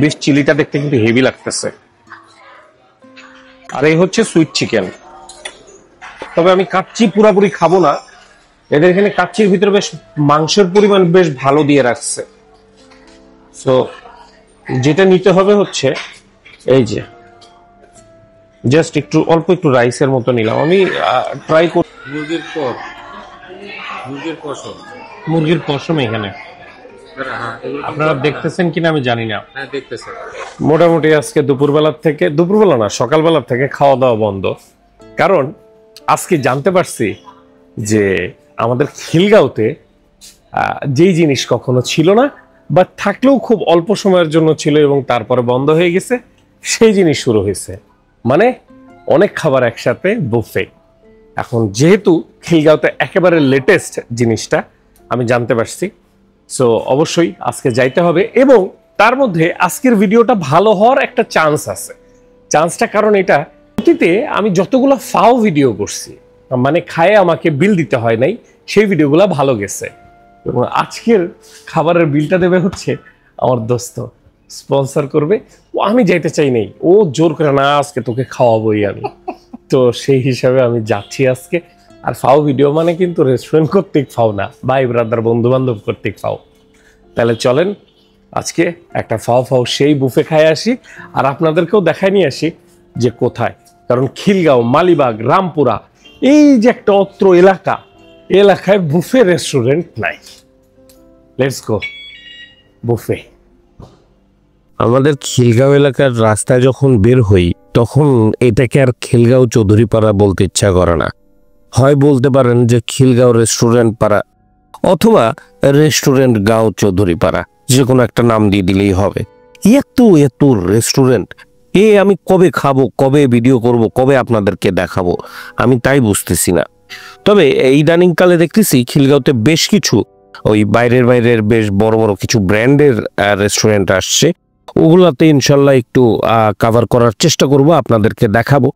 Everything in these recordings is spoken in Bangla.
বেশ চিলিটা দেখতে কিন্তু হেভি লাগতেছে। আর এই হচ্ছে সুইট চিকেন। তবে আমি কাচ্চি পুরাপুরি খাবো না, এদের এখানে কাচ্চির ভিতরে বেশ মাংসের পরিমাণ বেশ ভালো দিয়ে রাখছে। তো যেটা নিতে হবে হচ্ছে এই যে জাস্ট একটু অল্প একটু রাইসের মতো নিলাম আমি। ট্রাই করি মুরগির পশম এখানে আপনারা দেখতেছেন কিনা আমি জানি না। মোটামুটি আজকে দুপুরবেলা না সকালবেলা থেকে খাওয়া দাওয়া বন্ধ, কারণ আজকে জানতে পারছি যে আমাদের খিলগাঁওতে যেই জিনিস কখনো ছিল না বা থাকলেও খুব অল্প সময়ের জন্য ছিল এবং তারপরে বন্ধ হয়ে গেছে, সেই জিনিস শুরু হয়েছে। মানে অনেক খাবার একসাথে, বুফে। এখন যেহেতু খিলগাঁওতে একেবারে লেটেস্ট জিনিসটা আমি জানতে পারছি, সো অবশ্যই আজকে যাইতে হবে। এবং তার মধ্যে আজকের ভিডিওটা ভালো হওয়ার একটা চান্স আছে। চান্সটা কারণ এটা, অতীতে আমি যতগুলো ফাও ভিডিও করছি, মানে খায়ে আমাকে বিল দিতে হয় নাই, সেই ভিডিওগুলো ভালো গেছে। এবং আজকের খাবারের বিলটা দেবে হচ্ছে আমার দোস্ত, স্পন্সর করবে। ও আমি যাইতে চাই নাই, ও জোর করে না আজকে তোকে খাওয়াবোই আমি। তো সেই হিসাবে আমি যাচ্ছি আজকে। আর ফাও ভিডিও মানে কিন্তু রেস্টুরেন্ট কর্তৃক ফাও না, ভাই ব্রাদার বন্ধু বান্ধব কর্তৃক ফাও। তাহলে চলেন আজকে একটা ফাও সেই বুফে খাই আসি, আর আপনাদেরকেও দেখায় নিয়ে আসি যে কোথায়। কারণ খিলগাঁও, মালিবাগ, রামপুরা এই যে একটা অত্র এলাকায় বুফে রেস্টুরেন্ট নাই। Let's go buffet. আমাদের খিলগাঁও এলাকার রাস্তায় যখন বের হই তখন এটাকে আর খিলগাঁও চৌধুরীপাড়া বলতে ইচ্ছা করে না। হয় বলতে পারেন যে খিলগাঁও রেস্টুরেন্ট পাড়া অথবা রেস্টুরেন্ট গাঁও চৌধুরীপাড়া, যে কোনো একটা নাম দিয়ে দিলেই হবে। এত রেস্টুরেন্ট, আমি কবে খাবো, কবে ভিডিও করব, কবে আপনাদেরকে দেখাবো, আমি তাই বুঝতেছি না। তবে ইদানিং কালে দেখতেছি খিলগাঁওতে বেশ কিছু ওই বাইরের বেশ বড় বড় কিছু ব্র্যান্ডের রেস্টুরেন্ট আসছে। ওগুলাতে ইনশাল্লাহ একটু কভার করার চেষ্টা করব, আপনাদেরকে দেখাবো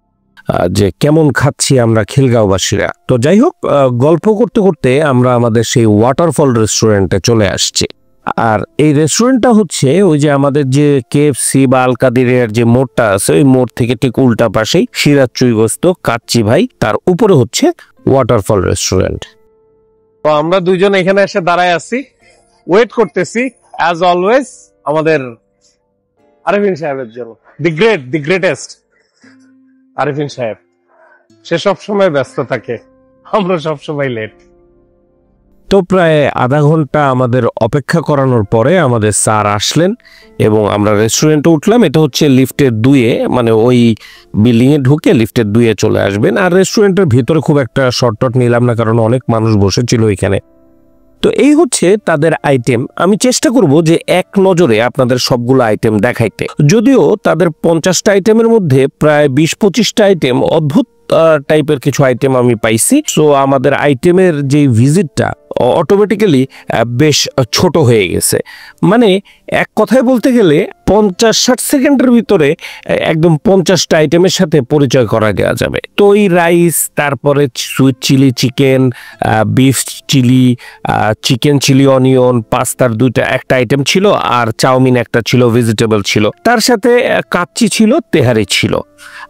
যে কেমন খাচ্ছি আমরা খিলগাঁওবাসীরা। তো যাই হোক, গল্প করতে করতে আমরা আমাদের সেই ওয়াটারফল রেস্টুরেন্টে চলে আসছি। আর এই রেস্টুরেন্টটা হচ্ছে ওই যে আমাদের যে কেএফসি বা আল কাদিরের যে মোড়টা আছে, ওই মোড় থেকে ঠিক উল্টা পাশেই সিরাজ চুইগস্ত কাচ্চি ভাই, তার উপরে হচ্ছে ওয়াটারফল রেস্টুরেন্ট। তো আমরা দুইজন এখানে এসে দাঁড়ায় আছি, ওয়েট করতেছি অ্যাজ অলওয়েজ আমাদের আরিফিন সাহেবের জন্য। দি গ্রেটেস্ট আরিফিন সাহেব, সে সবসময় ব্যস্ত থাকে, আমরা সবসময় লেট। তো প্রায় আধা ঘন্টা আমাদের অপেক্ষা করানোর পরে আমাদের স্যার আসলেন এবং আমরা রেস্টুরেন্টে উঠলাম। এটা হচ্ছে লিফটের 2-এ, মানে ওই বিল্ডিংয়ে ঢুকে লিফটের 2-এ চলে আসবেন। আর রেস্টুরেন্টের ভিতরে খুব একটা শর্টকাট নিলাম না, কারণ অনেক মানুষ বসেছিল এখানে। তো এই হচ্ছে তাদের আইটেম। আমি চেষ্টা করব যে এক নজরে আপনাদের সবগুলো আইটেম দেখাইতে। যদিও তাদের 50টা আইটেমের মধ্যে প্রায় 20-25টা আইটেম অদ্ভুত টাইপের কিছু আইটেম আমি পাইছি। সো আমাদের আইটেমের যে ভিজিটটা অটোমেটিক্যালি বেশ ছোট হয়ে গেছে। মানে এক কথায় বলতে গেলে 50-60 সেকেন্ডের ভিতরে একদম 50টা আইটেমের সাথে পরিচয় করা দেওয়া যাবে। তো এই রাইস, তারপরে sweet chilli chicken, beef chilli, chicken chilli onion, পাস্তার একটা আইটেম ছিল, আর চাউমিন একটা ছিল, ভেজিটেবল ছিল, তার সাথে কাচ্চি ছিল, তেহারি ছিল,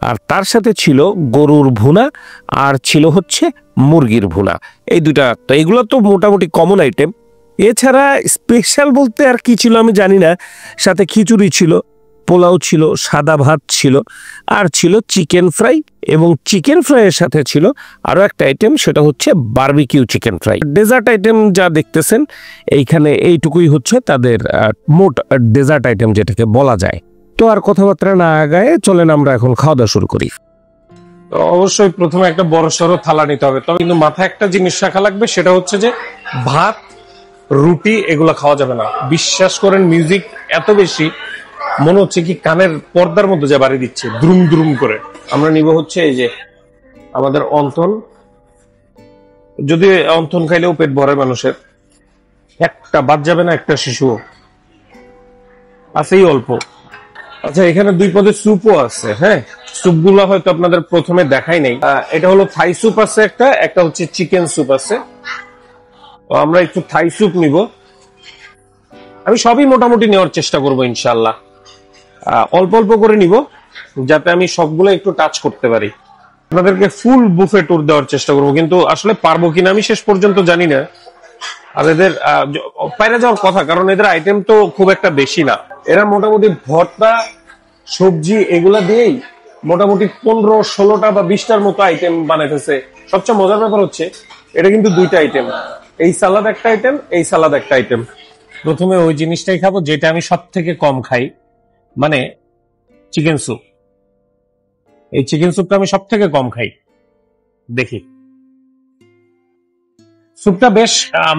আর তার সাথে ছিল গরুর ভুনা, আর ছিল হচ্ছে মুরগির ভুনা। এই দুইটা, তো এগুলো তো মোটামুটি কমন আইটেম। এছাড়া স্পেশাল বলতে আর কি ছিল আমি জানি না। সাথে খিচুড়ি ছিল, পোলাও ছিল, সাদা ভাত ছিল, আর ছিল চিকেন ফ্রাই, এবং চিকেন ফ্রাইয়ের সাথে ছিল আরও একটা আইটেম, সেটা হচ্ছে barbecue chicken fry. Dessert item যা দেখতেছেন এইখানে, এইটুকুই হচ্ছে তাদের মোট ডেজার্ট আইটেম যেটাকে বলা যায়। তো আর কথাবার্তা না আগায় চলেন আমরা এখন খাওয়া দাওয়া শুরু করি। অবশ্যই প্রথমে একটা বড় সড়ো থালা নিতে হবে, তবে কিন্তু মাথায় একটা জিনিস রাখা লাগবে, সেটা হচ্ছে যে ভাত, রুটি এগুলো খাওয়া যাবে না। বিশ্বাস করেন, মিউজিক এত বেশি মনে হচ্ছে কি কানের পর্দার মধ্যে যা বাড়ি দিচ্ছে দ্রুম দ্রুম করে। আমরা নিব হচ্ছে এই যে আমাদের অন্থন, যদি অন্থন খাইলেও পেট ভরে মানুষের, একটা বাদ যাবে না, একটা শিশু আছেই অল্প। আচ্ছা, এখানে 2 পদের স্যুপও আছে। হ্যাঁ, স্যুপ গুলো হয়তো আপনাদের প্রথমে দেখাই নাই। এটা হলো থাই স্যুপ আছে একটা হচ্ছে চিকেন স্যুপ আছে। তো আমরা একটু থাই স্যুপ নিব। আমি সবই মোটামুটি নেওয়ার চেষ্টা করবো ইনশাল্লাহ। অল্প অল্প করে নিব যাতে আমি সবগুলো একটু টাচ করতে পারি। আপনাদেরকে ফুল বুফে ট্যুর দেওয়ার চেষ্টা করবো, কিন্তু আসলে পারবো কিনা আমি শেষ পর্যন্ত জানি না। আর এদের বাইরে যাওয়ার কথা, কারণ এদের আইটেম তো খুব একটা বেশি না। এরা মোটামুটি ভর্তা, সবজি এগুলা দিয়েই মোটামুটি 15-16টা বা 20টার মতো আইটেম বানাইতেছে। সবচেয়ে মজার ব্যাপার হচ্ছে এটা কিন্তু 2টা আইটেম, এই সালাদ একটা আইটেম, এই সালাদ একটা আইটেম। প্রথমে ওই জিনিসটাই খাবো যেটা আমি সব থেকে কম খাই, মানে চিকেন স্যুপ। এই চিকেন স্যুপটা আমি সব থেকে কম খাই। দেখি স্যুপটা বেশ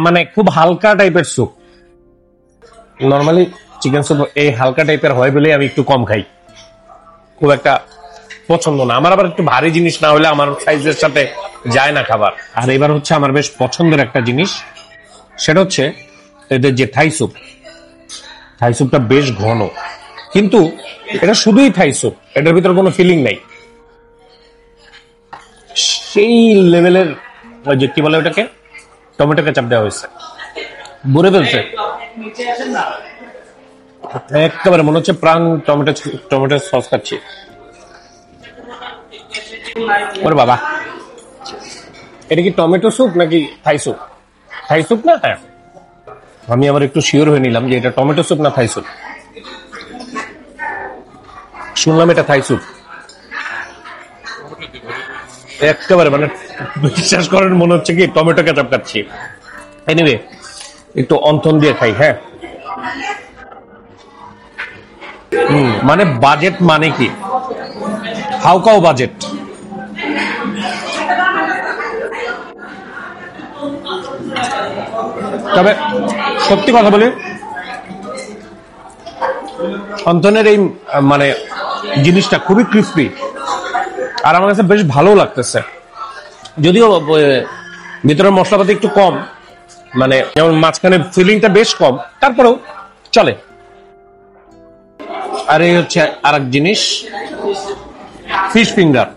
মানে খুব হালকা টাইপের স্যুপ। নর্মালি চিকেন স্যুপ এই হালকা টাইপের হয় বলে আমি একটু কম খাই, খুব একটা পছন্দ না আমার। আবার একটু ভারী জিনিস না হলে আমার সাইজের সাথে যায় না খাবার। আর এবার হচ্ছে আমার বেশ পছন্দের একটা জিনিস, সেটা হচ্ছে এদের যে থাই স্যুপ। থাই স্যুপটা বেশ ঘন, কিন্তু এটা শুধুই থাই স্যুপ, এটার ভিতরে কোনো ফিলিং নাই। সেই লেভেলের ওই যে কি বলে ওটাকে, টমেটো কেচাপ দেওয়া হয়েছে, ভরে ফেলছে একেবারে, মনে হচ্ছে প্রাণ টমেটো সস খাচ্ছি। ওরে বাবা, এটা কি টমেটো স্যুপ নাকি থাই স্যুপ? থাই স্যুপ না? হ্যাঁ, আমি আবার একটু শিওর হয়ে নিলাম যে এটা টমেটো স্যুপ না থাই স্যুপ। শুনলাম এটা থাই স্যুপ, একেবারে মানে বিশ্বাস করেন মনে হচ্ছে কি টমেটো কেচাপ খাচ্ছি। এনিওয়ে একটু অন্থন দিয়ে খাই। হ্যাঁ, মানে বাজেট মানে কি, হাউকাও বাজেট। তবে সত্যি কথা বলি, অন্তনের এই মানে জিনিসটা খুবই ক্রিস্পি, আর আমার কাছে বেশ ভালো লাগতেছে। যদিও ভিতরের মশলাপাতি একটু কম, মানে যেমন মাঝখানে ফিলিংটা বেশ কম, তারপরেও চলে। আর এই হচ্ছে আর এক জিনিস, ফিশ ফিঙ্গার।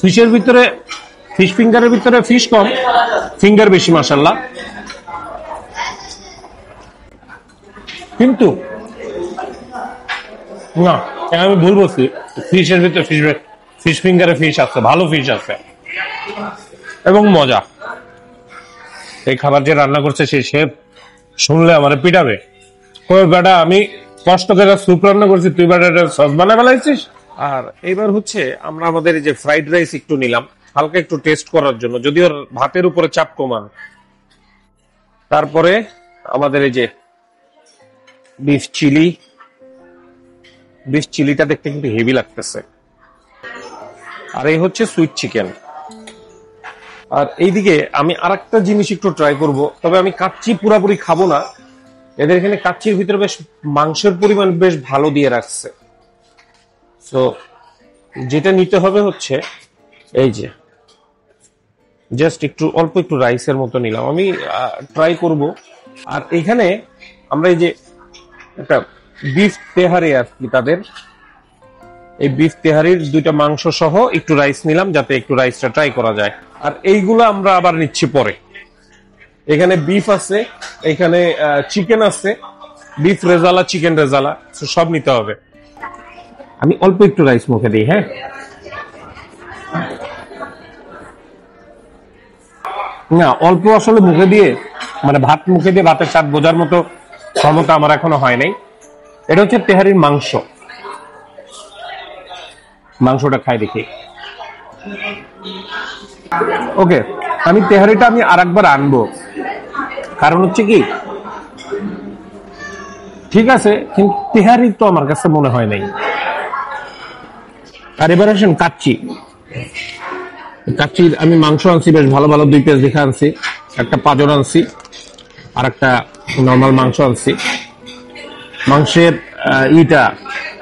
ফিশের ভিতরে, ফিশ ফিঙ্গারের ভিতরে ফিশ কম, ফিঙ্গার বেশি মাশাআল্লাহ। কিন্তু না, আমি ভুল বলছি, ফিশের ভিতরে ফিশ ফিঙ্গারে ফিশ আছে, ভালো ফিশ আছে এবং মজা। এই খাবার যে রান্না করছে সেই শেফ শুনলে আমার পিটাবে, কই বেটা আমি কষ্ট করে স্যুপ রান্না করছি, তুই বেটা সস বানায় ফেলাইছিস। আর এইবার হচ্ছে আমরা আমাদের এই যে ফ্রাইড রাইস একটু নিলাম হালকা একটু টেস্ট করার জন্য, যদিও ভাতের উপরে চাপ কমান। তারপরে আমাদের এই যে বিফ চিলিটা দেখতে কিন্তু হেভি লাগতেছে। আর এই হচ্ছে সুইট চিকেন। আর এইদিকে আমি আরেকটা জিনিস একটু ট্রাই করব, তবে আমি কাচ্চি পুরাপুরি খাবো না। এদের এখানে কাচ্চির ভিতরে বেশ মাংসের পরিমাণ বেশ ভালো দিয়ে রাখছে। তো যেটা নিতে হবে হচ্ছে এই যে জাস্ট একটু অল্প একটু রাইসের মতো নিলাম, আমি ট্রাই করব। আর এখানে আমরা এই যে একটা বিফ তেহারি আর কি, তাদের এই বিফ তেহারির 2টা মাংস সহ একটু রাইস নিলাম যাতে একটু রাইসটা ট্রাই করা যায়। আর এইগুলো আমরা আবার নিচ্ছি পরে। এখানে বিফ আছে, এখানে চিকেন আছে, বিফ রেজালা, চিকেন রেজালা, সব নিতে হবে। আমি অল্প একটু রাইস মুখে দিই। হ্যাঁ, না অল্প আসলে মুখে দিয়ে, মানে ভাত মুখে দিয়ে ভাতের স্বাদ বোঝার মতো ক্ষমতা আমার এখনো হয় নাই। এটা হচ্ছে তেহারির মাংস, মাংসটা খাই দেখি। ওকে, আমি তেহারিটা আমি আরেকবার আনবো, কারণ হচ্ছে কি ঠিক আছে, কিন্তু তেহারি তো আমার কাছে মনে হয় নাই। আর এবার আসেন কাচ্চির আমি মাংস আনছি, বেশ ভালো ভালো 2 পিস দেখে আনছি, একটা পাঁজর আনছি আর একটা নর্মাল মাংস আনছি। মাংসের ইটা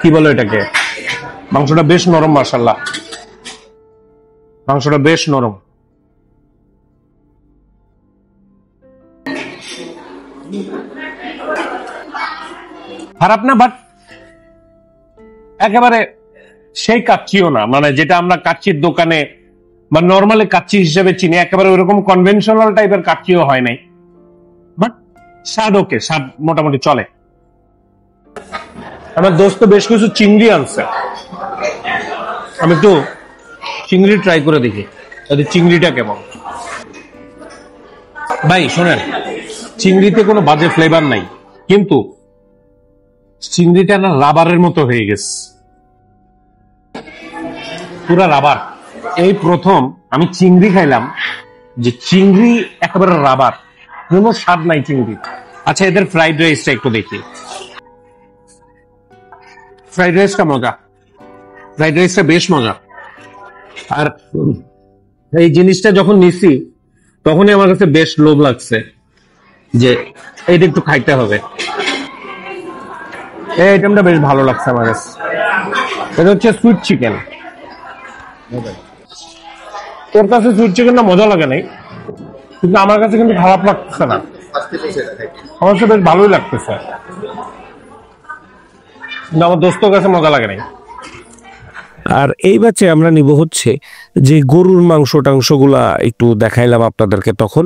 কি বলো এটাকে, মাংসটা বেশ নরম মাশাআল্লাহ, মাংসটা বেশ নরম। খারাপ না, বাট একেবারে সেই কাচ্চিও না, মানে যেটা আমরা কাচ্চির দোকানে বা নর্মালি কাচ্চি হিসেবে চিনি, একেবারে ওইরকম কনভেনশনাল টাইপের কাচ্চিও হয় নাই, বাট স্বাদ ওকে, স্বাদ মোটামুটি চলে। আমার দোস্ত বেশ কিছু চিংড়ি আনছে, আমি একটু চিংড়ি ট্রাই করে দেখি চিংড়িটা কেমন। ভাই শোনেন, চিংড়িতে কোনো বাজে ফ্লেভার নাই, কিন্তু চিংড়িটা না রাবারের মতো হয়ে গেছে, পুরা রাবার। এই প্রথম আমি চিংড়ি খাইলাম যে চিংড়ি একেবারে রাবার, কোনো স্বাদ নাই চিংড়ি। আচ্ছা, এদের ফ্রাইড রাইসটা একটু দেখি। ফ্রাইড রাইসটা মজা, ফ্রাইড রাইসটা বেশ মজা। আর এই জিনিসটা যখন নিছি তখনই আমার কাছে বেশ লোভ লাগছে যে এইটা একটু খাইতে হবে। এই আইটেমটা বেশ ভালো লাগছে আমার কাছে। এটা হচ্ছে সুইট চিকেন। তোর কাছে সুইট চিকেনটা মজা লাগে নাই, কিন্তু আমার কাছে কিন্তু খারাপ লাগছে না, আমার কাছে বেশ ভালোই লাগতেছে, কিন্তু আমার দোস্তর কাছে মজা লাগে নাই। আর এই ব্যাচে আমরা নিব হচ্ছে যে গরুর মাংস টাংসগুলা একটু দেখাইলাম আপনাদেরকে, তখন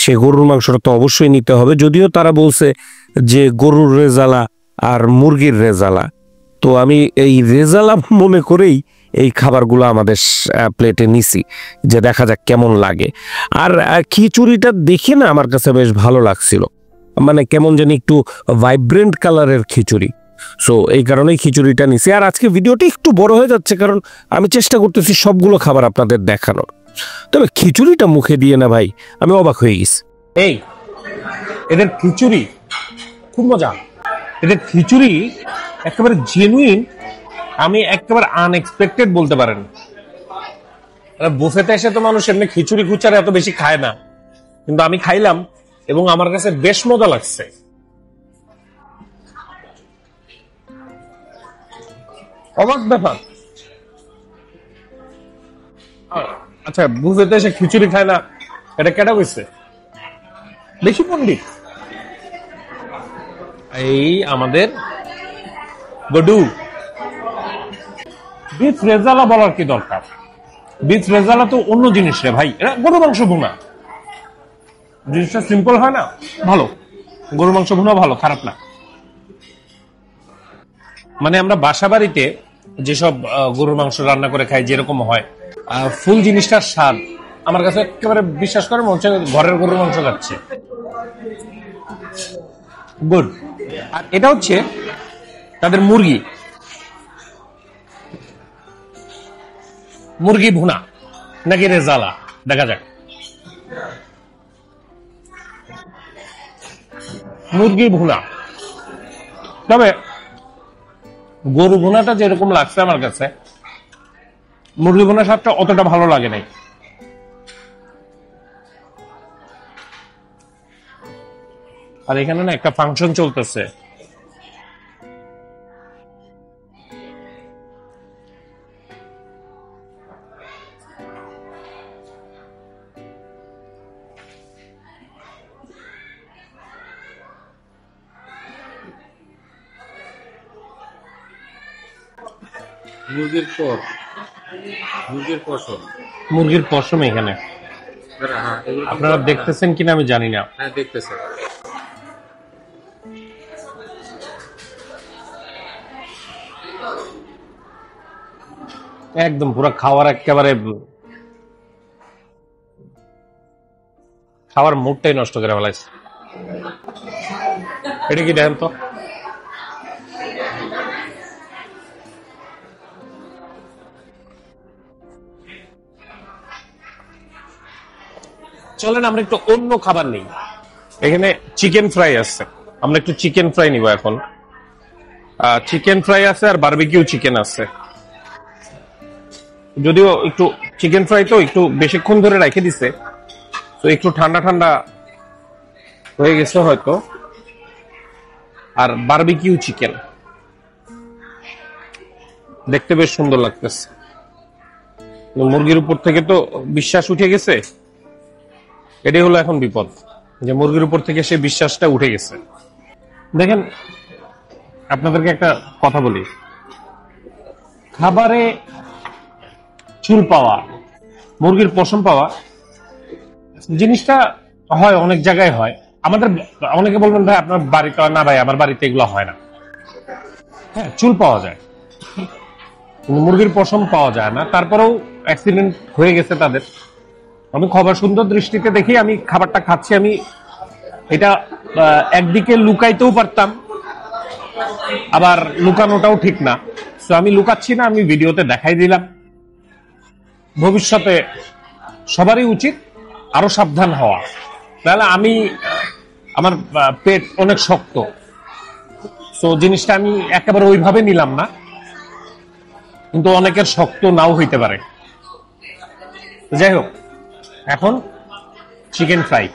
সে গরুর মাংসটা তো অবশ্যই নিতে হবে, যদিও তারা বলছে যে গরুর রেজালা আর মুরগির রেজালা। তো আমি এই রেজালা মনে করেই এই খাবারগুলো আমাদের প্লেটে নিছি, যে দেখা যাক কেমন লাগে। আর খিচুড়িটা দেখে না আমার কাছে বেশ ভালো লাগছিল, মানে কেমন জানি একটু ভাইব্রেন্ট কালারের খিচুড়ি। সো এই কারণেই খিচুড়িটা নিছি। আর আজকে ভিডিওটি একটু বড় হয়ে যাচ্ছে, কারণ আমি চেষ্টা করতেছি সবগুলো খাবার আপনাদের দেখানোর। তবে খিচুড়িটা মুখে দিয়ে না ভাই, আমি অবাক হয়ে গেছি। এই এদের খিচুড়ি খুব মজা, এদের খিচুড়ি একেবারে জেনুইন, আমি একেবারে আনএক্সপেক্টেড বলতে পারেন। বুফেতে এসে তো মানুষ এমনি খিচুড়ি খুচারা এত বেশি খায় না, কিন্তু আমি খাইলাম এবং আমার কাছে বেশ মজা লাগছে। অবাক ব্যাপার। আচ্ছা, বুফেতে এসে খিচুড়ি খায় না, এটা কেটা কইছে? বেশি পণ্ডিত। এই আমাদের গডু বিফ রেজালা বলার কি দরকার? বিফ রেজালা তো অন্য জিনিস রে ভাই, এটা গরু মাংস ভুনা। জিনিসটা সিম্পল হয় না, ভালো। গরু মাংস ভুনা ভালো, খারাপ না। মানে আমরা বাসা বাড়িতে যেসব গরুর মাংস রান্না করে খাই যেরকম হয়, ফুল জিনিসটার স্বাদ আমার কাছে একেবারে বিশ্বাস করে মনে হচ্ছে ঘরের গরুর মাংস খাচ্ছে। গুড। আর এটা হচ্ছে তাদের মুরগি, মুরগি ভুনা নাকি রেজালা দেখা যাক। মুরগি ভুনা, তবে গরু ভুনাটা যেরকম লাগছে আমার কাছে, মুরগি ভুনা স্বাদটা অতটা ভালো লাগে নাই। আর এখানে না একটা ফাংশন চলতেছে, মুরগির পর মুরগির পশম, মুরগির পশম এখানে। আপনারা দেখতেছেন কিনা আমি জানি না। হ্যাঁ দেখতেছে। একদম পুরো খাওয়ার একেবারে খাওয়ার মুডটাই নষ্ট করে ফেলাইছে। এটা কি দেখেন তো, চলেন আমরা একটু অন্য খাবার নেই। এখানে চিকেন ফ্রাই আছে, আমরা একটু চিকেন ফ্রাই নিব এখন। চিকেন ফ্রাই আছে আর বারবিকিউ চিকেন আছে, যদিও একটু চিকেন ফ্রাই তো একটু বেশিক্ষণ ধরে রেখে দিছে, তো একটু ঠান্ডা ঠান্ডা হয়ে গেছে হয়তো। আর বারবিকিউ চিকেন দেখতে বেশ সুন্দর লাগতেছে। মুরগির উপর থেকে তো বিশ্বাস উঠে গেছে, এটাই হলো এখন বিপদ, যে মুরগির উপর থেকে সে বিশ্বাসটা উঠে গেছে। দেখেন, আপনাদেরকে একটা কথা বলি, খাবারে চুল পাওয়া, মুরগির পশম পাওয়া জিনিসটা হয় অনেক জায়গায় হয়। আমাদের অনেকে বলবেন ভাই আপনার বাড়িতে না, ভাই আমার বাড়িতে এগুলো হয় না। হ্যাঁ, চুল পাওয়া যায়, কিন্তু মুরগির পশম পাওয়া যায় না। তারপরেও অ্যাক্সিডেন্ট হয়ে গেছে তাদের। আমি খবর সুন্দর দৃষ্টিতে দেখি, আমি খাবারটা খাচ্ছি, আমি এটা একদিকে লুকাইতেও পারতাম, আবার লুকানোটাও ঠিক না। তো আমি লুকাচ্ছি না, আমি ভিডিওতে দেখাই দিলাম। ভবিষ্যতে সবারই উচিত আরো সাবধান হওয়া। তাহলে আমার পেট অনেক শক্ত, তো জিনিসটা আমি একেবারে ওইভাবে নিলাম না, কিন্তু অনেকের শক্ত নাও হইতে পারে। যাই হোক, এখন চিকেন ফ্রাই।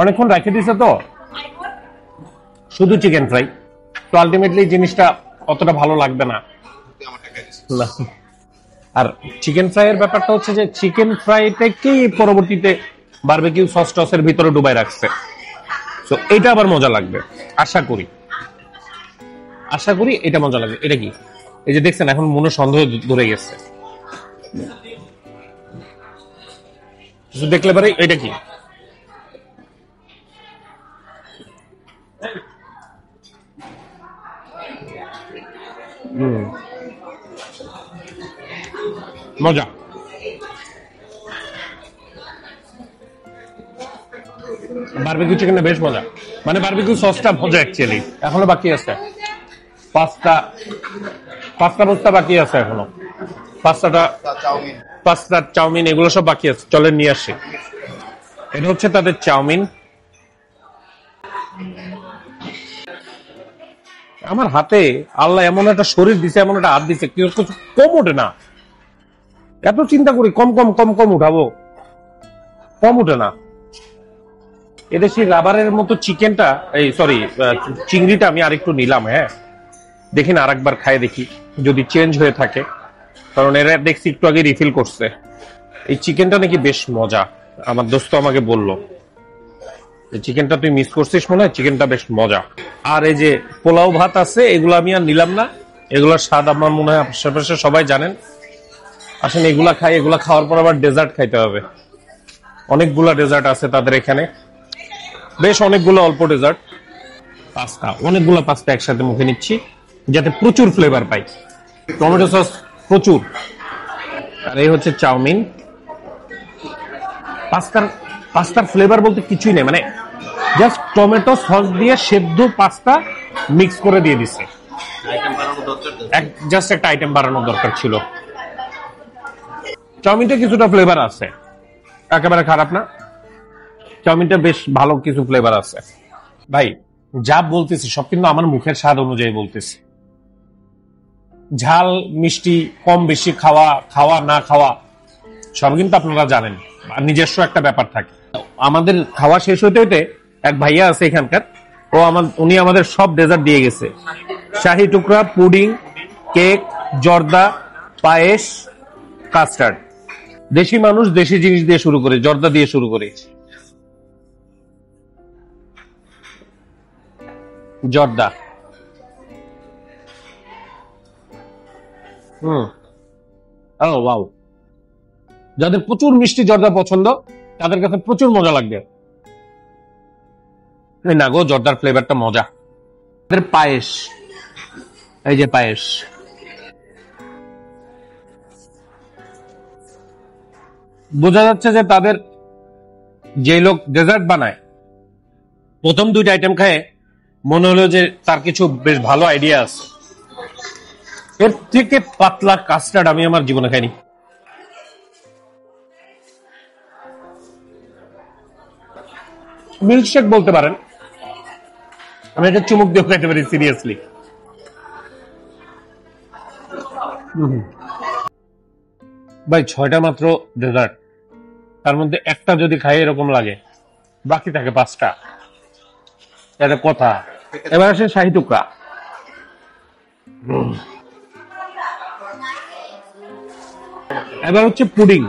অনেকক্ষণ রেখে দিছে তো, শুধু চিকেন ফ্রাই, তো আলটিমেটলি জিনিসটা অতটা ভালো লাগবে না। আর চিকেন ফ্রাই এর ব্যাপারটা হচ্ছে যে চিকেন ফ্রাইটাকেই পরবর্তীতে বারবিকিউ সস টসের ভিতরে ডুবাই রাখছে, তো এটা আবার মজা লাগবে। আশা করি এটা মজা লাগবে। এটা কি, এই যে দেখছেন এখন মনে সন্দেহ ধরে গেছে, দেখলে পারে এটা কি। মজা। বারবিকিউ চিকেনটা বেশ মজা, মানে বারবিকিউ সসটা মজা অ্যাকচুয়ালি। এখনো বাকি আছে পাস্তা বাকি আছে এখনো। পাস্তা, চাউমিন এগুলো সব বাকি আছে, চলেন নিয়ে আসি। এটা হচ্ছে তাদের চাউমিন। আমার হাতে আল্লাহ এমন একটা শরীর দিছে, এমন একটা হাত দিছে, কেউ কিছু কম ওঠে না। এত চিন্তা করি কম উঠাবো, কম উঠে না। এদেশি রাবারের মতো চিকেনটা, এই সরি চিংড়িটা আমি আরেকটু নিলাম। হ্যাঁ, দেখি না আরেকবার খাই দেখি যদি চেঞ্জ হয়ে থাকে, কারণ এরা দেখছি একটু আগে রিফিল করছে। এই চিকেনটা নাকি বেশ মজা, আমার দোস্ত আমাকে বললো চিকেনটা তুই মিস করছিস মনে হয়, চিকেনটা বেশ মজা। আর এই যে পোলাও ভাত আছে, এগুলো আমি আর নিলাম না, এগুলোর স্বাদ আমার মনে হয় আশেপাশে সবাই জানেন। আসেন এগুলা খাই, এগুলা খাওয়ার পর আবার ডেজার্ট খাইতে হবে। অনেকগুলা ডেজার্ট আছে তাদের এখানে, বেশ অনেকগুলো অল্প ডেজার্ট। অনেকগুলো পাস্তা একসাথে মুখে নিচ্ছি যাতে প্রচুর ফ্লেভার পাই, টমেটো সস প্রচুর। আর এই হচ্ছে চাউমিন। পাস্তার ফ্লেভার বলতে কিছুই নেই, মানে জাস্ট টমেটো সস দিয়ে সেদ্ধ পাস্তা মিক্স করে দিয়ে দিছে। জাস্ট একটা আইটেম বাড়ানোর দরকার ছিল। চাউমিনটা কিছুটা ফ্লেভার আছে, একেবারে খারাপ না। চাউমিনটা বেশ ভালো কিছু ফ্লেভার আছে। ভাই যা বলতেছি সব কিন্তু আমার মুখের স্বাদ অনুযায়ী বলতেছি। ঝাল মিষ্টি কম বেশি খাওয়া না খাওয়া সব কিন্তু আপনারা জানেন, নিজস্ব একটা ব্যাপার থাকে। আমাদের খাওয়া শেষ হতে হতে এক ভাইয়া আছে এখানকার, উনি আমাদের সব ডেজার্ট দিয়ে গেছে। শাহি টুকরা, পুডিং, কেক, জর্দা, পায়েস, কাস্টার্ড। দেশি মানুষ দেশি জিনিস দিয়ে শুরু করে, জর্দা দিয়ে শুরু করে। জর্দা ও ওয়াও, যাদের প্রচুর মিষ্টি জর্দা পছন্দ তাদের কাছে প্রচুর মজা লাগবে। না গো, জর্দার ফ্লেভারটা মজা। পায়েস, এই যে পায়েস, বোঝা যাচ্ছে যে তাদের যে লোক ডেজার্ট বানায় প্রথম দুইটা আইটেম খায় মনে হলো যে তার কিছু বেশ ভালো আইডিয়া আছে। এর থেকে পাতলা কাস্টার্ড আমি আমার জীবনে খাইনি। মিল্কশেক বলতে পারেন, আমি এটা চুমুক দিয়ে খাইতে পারি সিরিয়াসলি। ভাই 6টা মাত্র ডেজার্ট, তার মধ্যে একটা যদি খাই এরকম লাগে, বাকি থাকে 5টা। এটা কথা। এবার আসে শাহী টুকরা। এবার হচ্ছে পুডিং।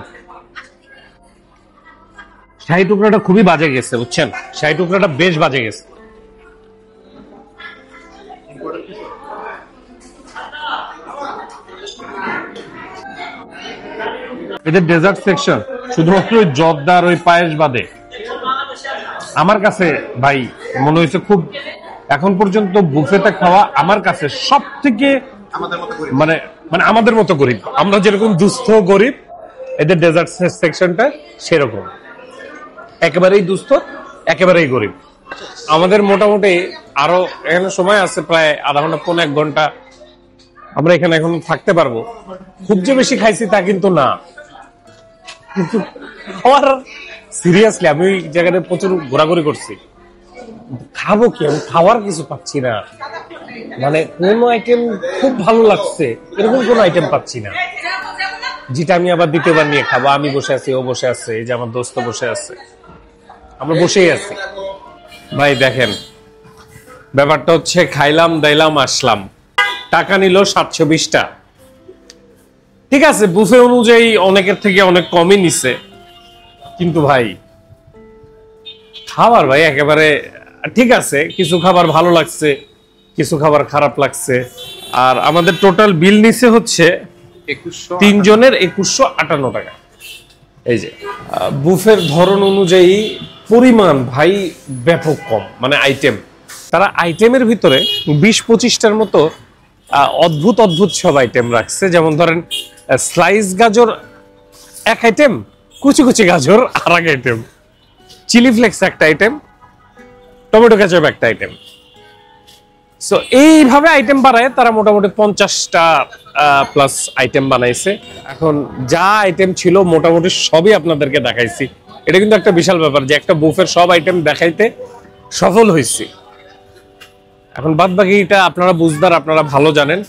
শাহী টুকরাটা খুবই বাজে গেছে, বুঝছেন, শাহী টুকরাটা বেশ বাজে গেছে। এদের ডেজার্ট সেকশন শুধুমাত্র ওই জর্দার ওই পায়েস বাদে আমার কাছে ভাই মনে হয়েছে খুব, এখন পর্যন্ত বুফেতে খাওয়া আমার কাছে সব থেকে মানে মানে আমাদের মতো গরিব। আমরা যেরকম দুস্থ গরিব, এদের ডেজার্ট সেকশনটা সেরকম একেবারেই দুস্থ, একেবারেই গরিব। আমাদের মোটামুটি আরো এখানে সময় আছে প্রায় আধা ঘন্টা, পৌনে 1 ঘন্টা আমরা এখানে এখন থাকতে পারবো। খুব যে বেশি খাইছি তা কিন্তু না, কিন্তু খাওয়ার সিরিয়াসলি আমি ওই জায়গাতে প্রচুর ঘোরাঘুরি করছি। খাবো কি, আমি খাওয়ার কিছু পাচ্ছি না। মানে কোন আইটেম খুব ভালো লাগছে এরকম কোন আইটেম পাচ্ছি না যেটা আমি আবার দ্বিতীয়বার নিয়ে খাবো। আমি বসে আছি, ও বসে আছে, এই যে আমার দোস্ত বসে আছে, আমরা বসেই আছি। ভাই দেখেন ব্যাপারটা হচ্ছে খাইলাম দাইলাম আসলাম, টাকা নিল 720 টাকা। ঠিক আছে বুফে অনুযায়ী অনেকের থেকে অনেক কমই নিছে, কিন্তু ভাই খাবার ভাই একেবারে ঠিক আছে। কিছু খাবার ভালো লাগছে, কিছু খাবার খারাপ লাগছে। আর আমাদের টোটাল বিল নিছে হচ্ছে 3 জনের 2158 টাকা। এই যে বুফের ধরন অনুযায়ী পরিমাণ ভাই ব্যাপক কম, মানে আইটেম, তারা আইটেমের ভিতরে 20-25টার মতো অদ্ভুত অদ্ভুত সব আইটেম রাখছে। যেমন ধরেন স্লাইস গাজর এক আইটেম, কুচি কুচি গাজর আর এক আইটেম, চিলি ফ্লেক্স একটা আইটেম, টমেটো কেচাপ একটা আইটেম। সো এইভাবে আইটেম বানায় তারা মোটামুটি 50টা প্লাস আইটেম বানাইছে। এখন যা আইটেম ছিল মোটামুটি সবই আপনাদেরকে দেখাইছি। এটা কিন্তু একটা বিশাল ব্যাপার যে একটা বুফের সব আইটেম দেখাইতে সফল হয়েছি। এখন বাদ বাকিটা আপনারা বুঝদার, আপনারা ভালো জানেন।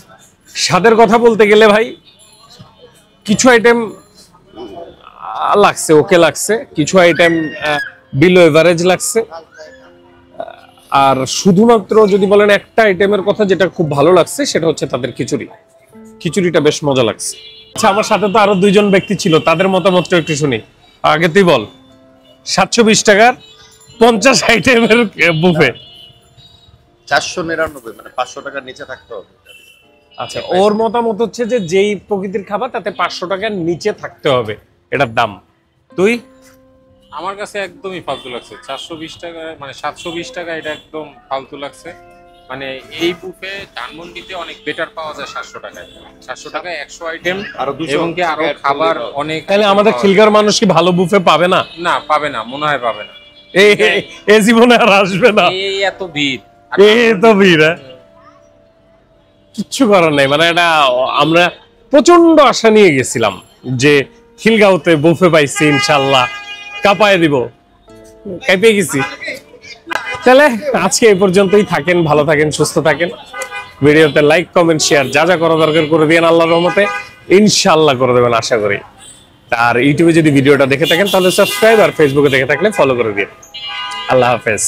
স্বাদের কথা বলতে গেলে ভাই কিছু আইটেম লাগছে, ওকে লাগছে, কিছু আইটেম বিলো এভারেজ লাগছে। আর শুধুমাত্র যদি বলেন একটা আইটেমের কথা যেটা খুব ভালো লাগছে সেটা হচ্ছে তাদের খিচুড়ি। খিচুড়িটা বেশ মজা লাগছে। আচ্ছা আমার সাথে তো আরো 2 জন ব্যক্তি ছিল, তাদের মতামতটা একটু শুনি। আগে তুই বল, 720 টাকার 50 আইটেমের বুফে 499, মানে 500 টাকার নিচে থাকতে হবে। আচ্ছা ওর মতামত হচ্ছে যে যেই প্রকৃতির খাবার তাতে 500 টাকার নিচে থাকতে হবে এটার দাম। তুই? আমার কাছে একদমই ফালতু লাগছে 420 টাকা, মানে 720 টাকা, এটা একদম ফালতু লাগছে। মানে এই বুফে ধানমন্ডিতে অনেক বেটার পাওয়া যায় 700 টাকায়। 700 টাকায় 100 আইটেম আরো 200 এবং কি আরো খাবার অনেক। তাহলে আমাদের খিলগাঁওর মানুষ কি ভালো বুফে পাবে না? না, পাবে না, মনে হয় পাবে না। এই জীবনে আর আসবে না। এই এত ভিড়, তো ভিড়, কিচ্ছু করার নাই। মানে এটা আমরা প্রচন্ড আশা নিয়ে গেছিলাম যে খিলগাঁওতে বুফে পাইছি, ইনশাল্লাহ কাঁপায় দিব, কাঁপিয়ে গেছি। তাহলে আজকে এই পর্যন্তই, থাকেন ভালো থাকেন, সুস্থ থাকেন। ভিডিওতে লাইক কমেন্ট শেয়ার যা যা করা দরকার করে দিয়েন, আল্লাহর রহমতে ইনশাল্লাহ করে দেবেন আশা করি। আর ইউটিউবে যদি ভিডিওটা দেখে থাকেন তাহলে সাবস্ক্রাইব, আর ফেসবুকে দেখে থাকলে ফলো করে দিন। আল্লাহ হাফেজ।